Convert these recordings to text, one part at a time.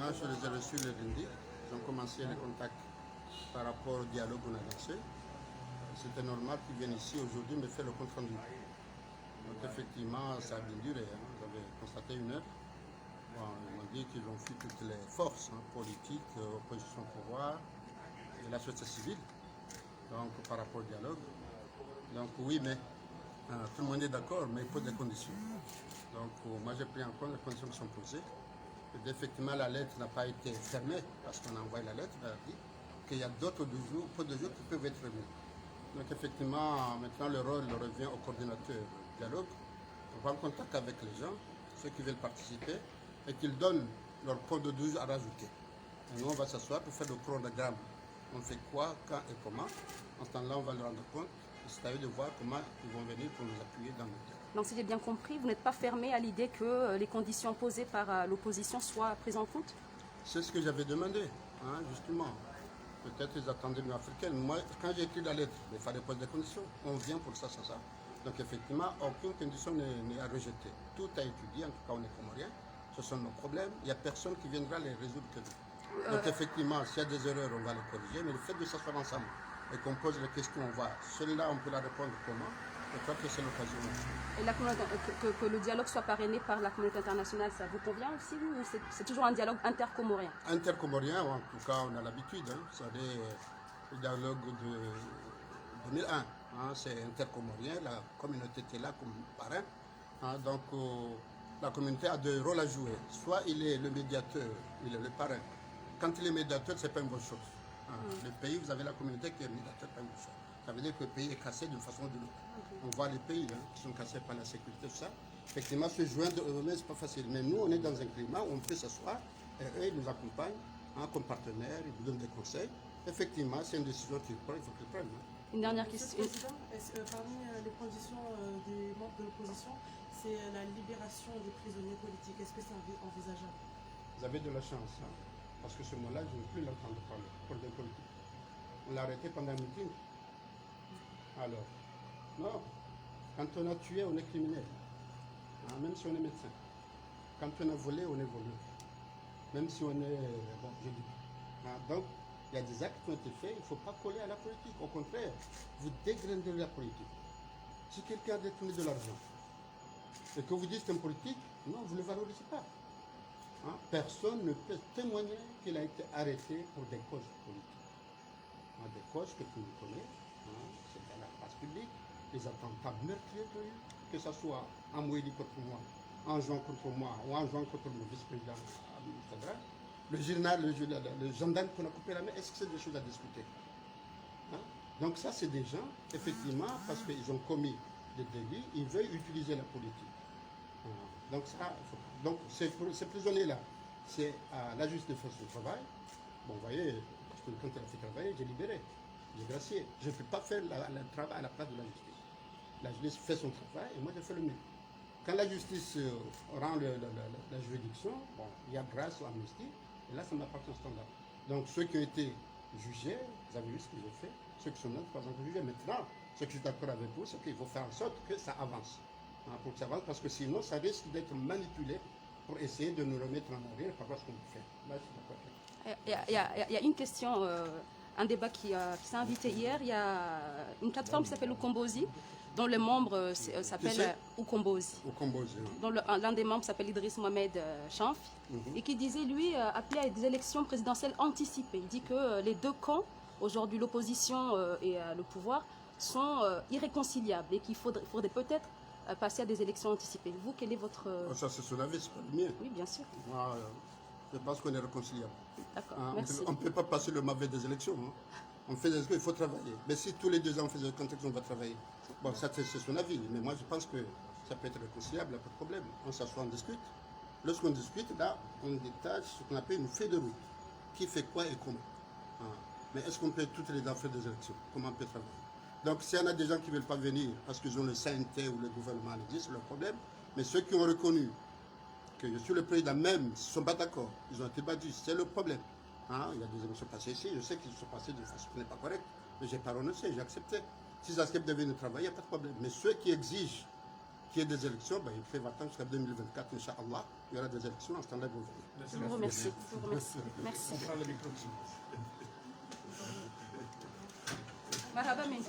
Quand je les ai reçus le lundi, ils ont commencé les contacts par rapport au dialogue qu'on a lancé. C'était normal qu'ils viennent ici aujourd'hui me faire le compte rendu. Donc effectivement, ça a bien duré. Vous avez constaté une heure. Bon, ils m'ont dit qu'ils ont fait toutes les forces politiques, opposition au pouvoir et la société civile, donc par rapport au dialogue. Donc oui, mais tout le monde est d'accord, mais il faut des conditions. Donc moi j'ai pris en compte les conditions qui sont posées. Et effectivement, la lettre n'a pas été fermée parce qu'on a envoyé la lettre, elle a dit qu'il y a d'autres jours qui peuvent être remis. Donc effectivement, maintenant le rôle revient au coordinateur du dialogue. On va en contact avec les gens, ceux qui veulent participer, et qu'ils donnent leur code de 12 à rajouter. Et nous, on va s'asseoir pour faire le chronogramme. On fait quoi, quand et comment. En ce temps-là, on va leur rendre compte. C'est à eux de voir comment ils vont venir pour nous appuyer dans le dialogue. Donc si j'ai bien compris, vous n'êtes pas fermé à l'idée que les conditions posées par l'opposition soient prises en compte? C'est ce que j'avais demandé, justement. Peut-être ils attendaient l'Union africaine. Moi, quand j'ai écrit la lettre, il fallait poser des conditions. On vient pour ça. Donc effectivement, aucune condition n'est à rejeter. Tout a étudié, en tout cas on est comoriens. Ce sont nos problèmes. Il n'y a personne qui viendra les résoudre que nous. Donc effectivement, s'il y a des erreurs, on va les corriger. Mais le fait de s'asseoir ensemble et qu'on pose les questions, on va. Celui-là, on peut la répondre comment? Je crois que c'est l'occasion. Et que le dialogue soit parrainé par la communauté internationale, ça vous convient aussi ou c'est toujours un dialogue intercomorien? Intercomorien, en tout cas, on a l'habitude. C'est-à-dire le dialogue de 2001. C'est intercomorien, la communauté était là comme parrain. Donc la communauté a deux rôles à jouer. Soit il est le médiateur, il est le parrain. Quand il est médiateur, ce n'est pas une bonne chose. Le pays, vous avez la communauté qui est médiateur, pas une bonne chose. Ça veut dire que le pays est cassé d'une façon ou d'une autre. On voit les pays qui sont cassés par la sécurité, tout ça. Effectivement, se joindre eux-mêmes, ce n'est pas facile. Mais nous, on est dans un climat où on peut s'asseoir et eux, ils nous accompagnent comme partenaires, ils nous donnent des conseils. Effectivement, c'est une décision qu'ils prennent, il faut qu'ils prennent. Une dernière question. Président, parmi les conditions des membres de l'opposition, c'est la libération des prisonniers politiques. Est-ce que c'est envisageable? Vous avez de la chance, parce que ce mot-là, je ne veux plus l'entendre parler, pour des politiques. On l'a arrêté pendant un meeting. Alors, non, quand on a tué, on est criminel. Même si on est médecin. Quand on a volé, on est voleur. Même si on est, bon, je dis. Donc, il y a des actes qui ont été faits, il ne faut pas coller à la politique. Au contraire, vous dégradez la politique. Si quelqu'un a détourné de l'argent et que vous dites c'est un politique, non, vous ne le valorisez pas. Personne ne peut témoigner qu'il a été arrêté pour des causes politiques. Des causes que tout le monde connaît. C'est dans la place publique, les attentats meurtriers, que ce soit en Mouéli contre moi, en jouant contre moi ou en jouant contre le vice-président le gendarme qu'on a coupé la main, est-ce que c'est des choses à discuter? Donc ça, c'est des gens, effectivement, parce qu'ils ont commis des délits, ils veulent utiliser la politique. Donc ça, donc ces prisonniers-là, c'est à la justice de faire son travail. Bon, vous voyez, parce que quand elle a fait travailler, j'ai libéré. J'ai gracié. Je ne peux pas faire le travail à la place de la justice. La justice fait son travail et moi je fais le mien. Quand la justice rend la juridiction, bon, il y a grâce ou amnistie, et là ça m'appartient au standard. Donc ceux qui ont été jugés, vous avez vu ce que j'ai fait, ceux qui sont là, pas encore jugés. Maintenant, ce que je suis d'accord avec vous, c'est qu'il faut faire en sorte que ça avance. Pour que ça avance, parce que sinon ça risque d'être manipulé pour essayer de nous remettre en arrière par rapport à ce qu'on peut faire. Là, je suis d'accord avec Il y a une question, un débat qui s'est invité hier. Il y a une plateforme qui s'appelle Ukombozi, dont les membres s'appellent Ukombozi. Dont l'un des membres s'appelle Idriss Mohamed Chanf, et qui disait, lui, appeler à des élections présidentielles anticipées. Il dit que les deux camps, aujourd'hui l'opposition et le pouvoir, sont irréconciliables et qu'il faudrait peut-être passer à des élections anticipées. Vous, quel est votre... Ça, c'est son avis, c'est pas le mien. Oui, bien sûr. Moi, je pense qu'on est réconciliable. D'accord, merci. On ne peut pas passer le mauvais des élections. On fait des élections, il faut travailler. Mais si tous les 2 ans on fait des contextes, on va travailler. Bon, ça c'est son avis. Mais moi je pense que ça peut être réconciliable, il n'y a pas de problème. On s'assoit, on discute. Lorsqu'on discute, là, on détache ce qu'on appelle une feuille de route. Qui fait quoi et comment. Mais est-ce qu'on peut toutes les ans faire des élections? Comment on peut travailler? Donc s'il y en a des gens qui ne veulent pas venir parce qu'ils ont le CNT ou le gouvernement le dit, c'est leur problème. Mais ceux qui ont reconnu que je suis le président même, ils ne sont pas d'accord, ils ont été battus, c'est le problème. Il y a des élections passées ici, je sais qu'ils sont passés de façon qui n'est pas correcte, mais je n'ai pas renoncé, j'ai accepté. S'ils acceptent de venir travailler, il n'y a pas de problème. Mais ceux qui exigent qu'il y ait des élections, ben, ils peuvent attendre jusqu'à 2024, Inch'Allah. Il y aura des élections, en ce temps-là, ils vont venir. Je vous remercie. Je vous remercie. Merci. Marhaba Mendy.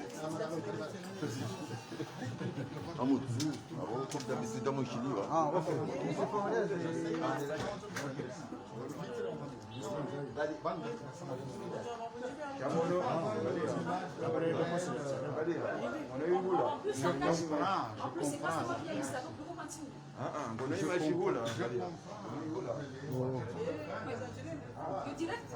Mahmoud, comme d'habitude dans mon Chili. Direct.